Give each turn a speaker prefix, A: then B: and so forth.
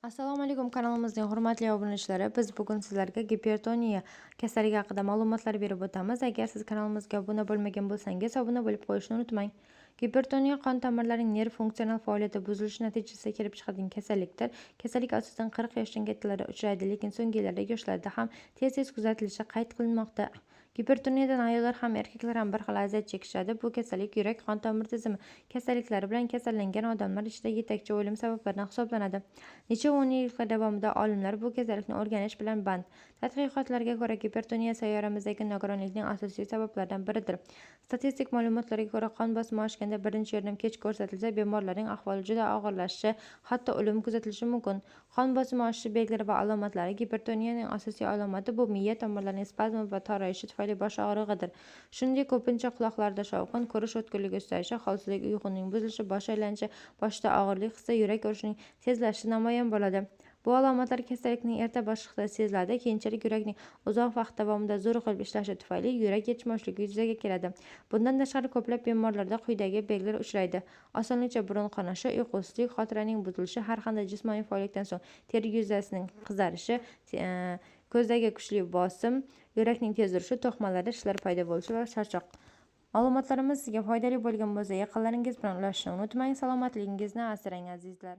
A: Assalomu alaykum, kanalimizning hurmatli obunachilari. Biz bugun sizlarga gipertoniya kasalligi haqida ma'lumotlar berib o'tamiz. Agar siz kanalimizga obuna bo'lmagan bo'lsangiz, obuna bo'lib qo'yishni unutmang. Gipertoniya qon tomirlarining nerv funksional faoliyati buzilishi natijasida kelib chiqadigan kasallikdir. Kasallik asosan 40 yoshdan kattalarda uchraydi, lekin so'nggi yillarda yoshlarda ham tez-tez kuzatilishi qayd qilinmoqda. Gipertoniyadan ayollar ham erkaklar ham bir xil aziyat chekishadi. Bu kasallik yurak, qon tomir tizimi kasalliklari bilan kasallangan odamlar ichida yetakchi o'lim sabablaridan hisoblanadi. Necha o'n yillar davomida olimlar bu kasallikni o'rganish bilan band. Tadqiqotlarga ko'ra, gipertoniya sayyoramizdagi nogironlikning asosiy sabablaridan biridir. Statistik ma'lumotlarga ko'ra, qon bosimi oshganda birinchi yordam kech ko'rsatilsa, bemorlarning ahvoli juda og'irlashishi, hatto o'lim kuzatilishi mumkin. Qon bosimi oshishi belgilari va alomatlari. Gipertoniyaning asosiy alomati bu miya tomirlarining spazmi va torayishi tufayli bosh og'rig'idir. Shuningdek, ko'pincha quloqlarda shovqin, ko'rish o'tkirligi ustayishi, holsizlik, uyquning buzilishi, bosh aylanishi, boshda og'irlik hissi, yurak urishining tezlashishi namoyon bo'ladi. Bu alomatlar kasallikning erta bosqichida seziladi. Keyinchalik yurakning uzoq vaqt davomida zo'r qilib ishlashi tufayli yurak yetishmovchiligi yuzaga keladi. Bundan tashqari, ko'plab bemorlarda quyidagi belgilar uchraydi: osonlikcha burun qonashi, uyqusizlik, xotiraning buzilishi, har qanday jismoniy faoliyatdan so'ng teri yuzasining qizarishi, ko'zdagi kuchli bosim, yurakning tez urishi, to'qimalarda shishlar paydo bo'lishi va charchoq. Ma'lumotlarimiz sizga foydali bo'lgan bo'lsa, yaqinlaringiz bilan ulashishni unutmang. Salomatligingizni asrang, azizlar.